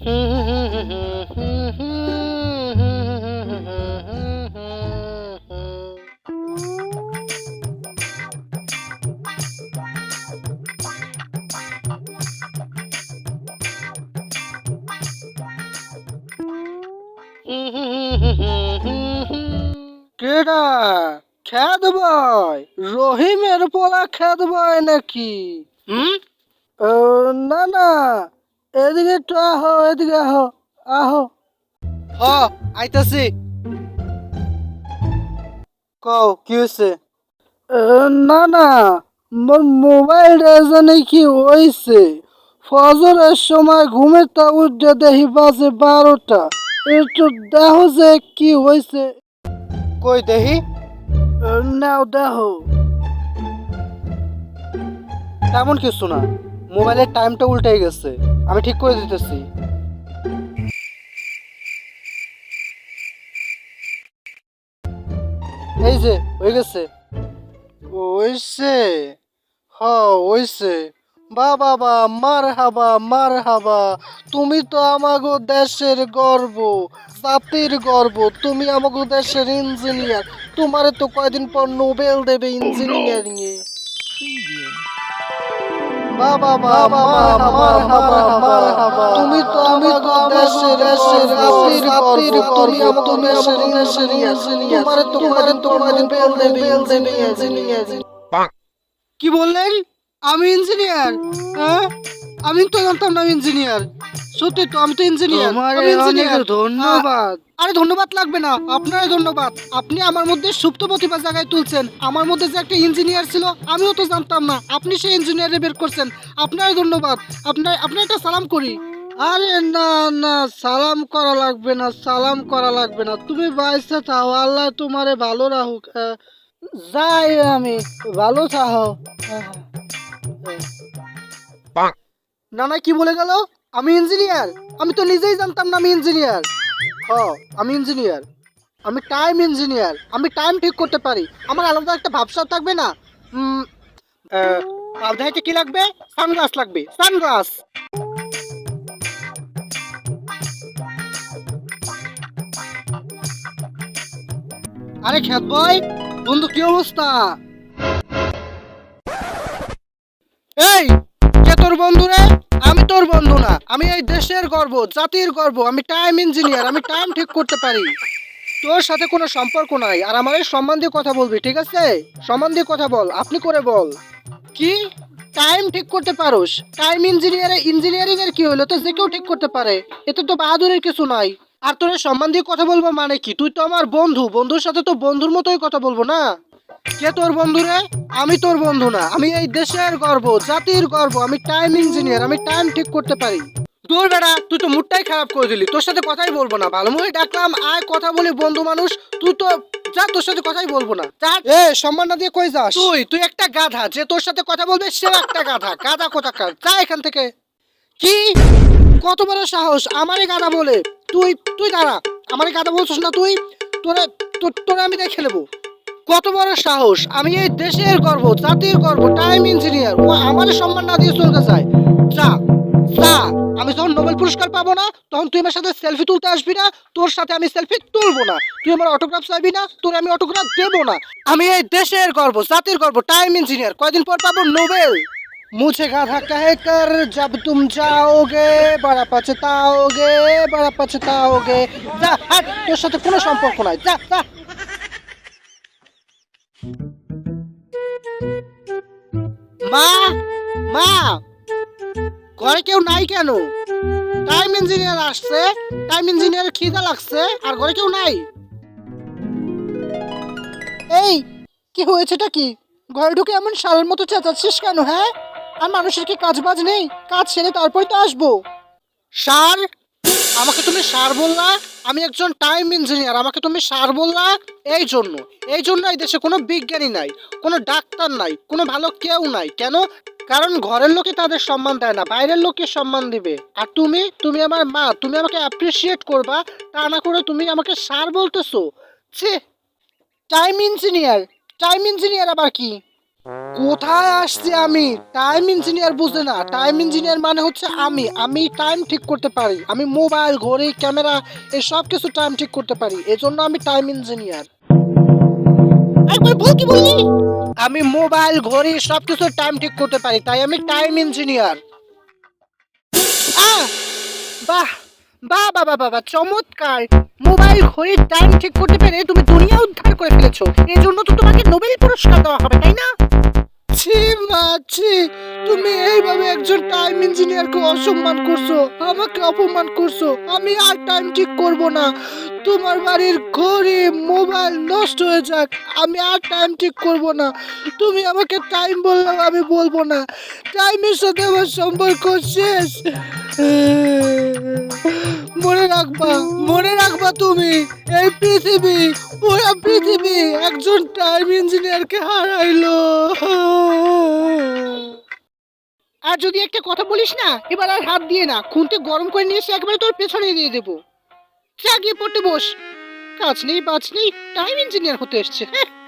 কেডা খেদ ভাই? রহিমের পোলা খেদ ভাই নাকি? না না, এদিকে একটু আহো, এদিকে আহো, আহো। হ, আইতাছি। কও কি হয়েছে? না না, মোর মোবাইলটা জানি কি হয়েছে। ফজরের সময় ঘুমের তা উঠে দেখি বাজে 12টা। একটু দেখো যে কি হয়েছে। কই দেখি? নাও দেখো। তেমন কিছু না, মোবাইলের টাইমটা উল্টে গেছে, আমি ঠিক করে দিতেছি। এই যে হয়ে গেছে। ওইছে, হ ওইছে। বা বাবা, মার হাবা মার হাবা। তুমি তো আমাগো দেশের গর্ব, জাতির গর্ব। তুমি আমাগো দেশের ইঞ্জিনিয়ার। তোমারে তো কয়দিন পর নোবেল দেবে ইঞ্জিনিয়ারিং এ। বা বাবা, মার হাবা মার হাবা হাবা। তুমি তো আমাগো দেশের জাতির গর্ব। তুমি আমাগো দেশের ইঞ্জিনিয়ার। তোমারে তো কয়দিন পর নোবেল দেবে ইঞ্জিনিয়ারিং। কি বললেন? আমি ইঞ্জিনিয়ার? হ্যাঁ, আমি তো জানতাম না আমি ইঞ্জিনিয়ার। সত্যি তো, আমি তো ইঞ্জিনিয়ার। আমি ইঞ্জিনিয়ার। ধন্যবাদ। আরে ধন্যবাদ লাগবে না, আপনারই ধন্যবাদ। আপনি আমার মধ্যে সুপ্ত প্রতিভা জায়গায় তুলছেন। আমার মধ্যে যে একটা ইঞ্জিনিয়ার ছিল আমিও তো জানতাম না, আপনি সেই ইঞ্জিনিয়ারে বের করছেন। আপনারই ধন্যবাদ। আপনার একটা সালাম করি। আরে না না, সালাম করা লাগবে না, সালাম করা লাগবে না। তুমি বাইসে থাও, আল্লাহ তোমারে ভালো রাখুক। যাই আমি, ভালো থাকো। নানা কি বলে গেল? আমি ইঞ্জিনিয়ার? আমি তো নিজেই জানতাম না আমি ইঞ্জিনিয়ার। হ, আমি ইঞ্জিনিয়ার। আমি টাইম ইঞ্জিনিয়ার। আমি টাইম ঠিক করতে পারি। আমার আলাদা একটা ভাবসাব থাকবে না? পাউডারতে কি লাগবে? সানগ্লাস লাগবে, সানগ্লাস। আরে খেত ভাই, বন্ধু কি অবস্থা? এই, কে তোর বন্ধু রে? আমি তোর বন্ধু না, আমি এই দেশের গর্ব, জাতির গর্ব। আমি টাইম ইঞ্জিনিয়ার, আমি টাইম ঠিক করতে পারি। তোর সাথে কোনো সম্পর্ক নাই, আর আমার এই সম্মান দিয়ে কথা বলবি, ঠিক আছে? সম্মান দিয়ে কথা বল, আপনি করে বল। কি? টাইম ঠিক করতে পারোস? টাইম ইঞ্জিনিয়ারিং এর কি হলো? তো যে কেউ ঠিক করতে পারে, এতে তো বাহাদুরের কিছু নাই। আর তোর সম্মান দিয়ে কথা বলবো মানে কি? তুই তো আমার বন্ধু, বন্ধুর সাথে তো বন্ধুর মতোই কথা বলবো না? কে তোর বন্ধু রে? আমি তোর বন্ধু না, আমি এই দেশের গর্ব, জাতির গর্ব। আমি টাইম ইঞ্জিনিয়ার, আমি টাইম ঠিক করতে পারি। দূর বেড়া, তুই তো মুডটাই খারাপ করে দিলি। তোর সাথে কথাই বলবো না। ভালো মুখে ডাকলাম, আয় কথা বলি, বন্ধু মানুষ। তুই তো যা, তোর সাথে কথাই বলবো না। যা। সম্মান না দিয়ে কই যাস? তুই একটা গাধা। যে তোর সাথে কথা বলবে সেও একটা গাধা। গাধা কোথাকার, যা এখান থেকে। কি? কত বড় সাহস আমারে গাধা বলে? তুই তুই দাঁড়া। আমারে গাধা বলছিস না তুই? তোরে তোরে আমি দেখে নেবো। কত বড় সাহস! আমি এই দেশের গর্ব, জাতির গর্ব, টাইম ইঞ্জিনিয়ার। ও আমার সম্মান না দিয়ে চলে যায়। যা, যা। আমি যখন নোবেল পুরস্কার পাবো না, তখন তুই আমার সাথে সেলফি তুলতে আসবি না। তোর সাথে আমি সেলফি তুলবো না। তুই আমার অটোগ্রাফ চাইবি না, তোর আমি অটোগ্রাফ দেবো না। আমি এই দেশের গর্ব, জাতির গর্ব, টাইম ইঞ্জিনিয়ার। কয়দিন পর পাবো নোবেল। मुझे गाधा कह कर जब तुम जाओगे बड़ा पछताओगे, बड़ा पछताओगे। যা, হাট, তোর সাথে কোনো সম্পর্ক নাই। যা যা। মা, মা, ঘরে কেউ নাই কেন? টাইম ইঞ্জিনিয়ার আসছে, টাইম ইঞ্জিনিয়ারের খিদা লাগছে, আর ঘরে কেউ নাই। এই, কি হয়েছেটা কি? ঘরে ঢুকে এমন সারের মতো চেঁচাচ্ছিস কেন? হ্যাঁ, আর মানুষের কি কাজ বাজ নেই? কাজ সেরে তারপরে তো আসবো। সার? আমাকে তুমি সার বললা? আমি একজন টাইম ইঞ্জিনিয়ার, আমাকে তুমি সার বললা? এই জন্য, এই জন্য এই দেশে কোনো বিজ্ঞানী নাই, কোনো ডাক্তার নাই, কোনো ভালো কেউ নাই। কেন? কারণ ঘরের লোকে তাদের সম্মান দেয় না, বাইরের লোককে সম্মান দিবে। আর তুমি তুমি আমার মা, তুমি আমাকে অ্যাপ্রিসিয়েট করবা, তা না করে তুমি আমাকে সার বলতেছো? ছি! Time engineer? টাইম ইঞ্জিনিয়ার আবার কি? কোথায় আসছি আমি? টাইম ইঞ্জিনিয়ার বুঝে না? টাইম ইঞ্জিনিয়ার মানে হচ্ছে আমি টাইম ঠিক করতে পারি। আমি মোবাইল, ঘড়ি, ক্যামেরা এই সব কিছু টাইম ঠিক করতে পারি। এজন্য আমি টাইম ইঞ্জিনিয়ার। একবার বল কি বললি? আমি মোবাইল, ঘড়ি সবকিছু টাইম ঠিক করতে পারি, তাই আমি টাইম ইঞ্জিনিয়ার। আহ! বাহ! বাহ! বাহ! বাহ! বাহ! বাহ! চমৎকার! মোবাইল, ঘড়ির টাইম ঠিক করতে পেরে তুমি দুনিয়া উদ্ধার করে ফেলেছো। এজন্য তো তোমাকে নোবেল পুরস্কার দেওয়া হবে, তাই না? ছি মা ছি! তুমি এইভাবে একজন টাইম ইঞ্জিনিয়ারকে অসম্মান করছো, আমাকে অপমান করছো। আমি আর টাইম ঠিক করব না। তোমার বাড়ির ঘড়ি, মোবাইল নষ্ট হয়ে যাক, আমি আর টাইম ঠিক করব না। তুমি আমাকে টাইম বললেও আমি বলবো না। টাইমের সাথে আমার সম্পর্ক শেষ। মনে রাখবা, মনে রাখবা তুমি, এই পৃথিবী, পুরো পৃথিবী একজন টাইম ইঞ্জিনিয়ারকে হারাইলো। আর যদি একটা কথা বলিস না, এবার আর হাত দিয়ে না, খুন্তি গরম করে নিয়ে এসে একেবারে তোর পেছনে দিয়ে দেবো। যা গিয়ে পড়তে বস। কাজ নেই বাজ নেই, টাইম ইঞ্জিনিয়ার হতে এসছে। হ্যাঁ।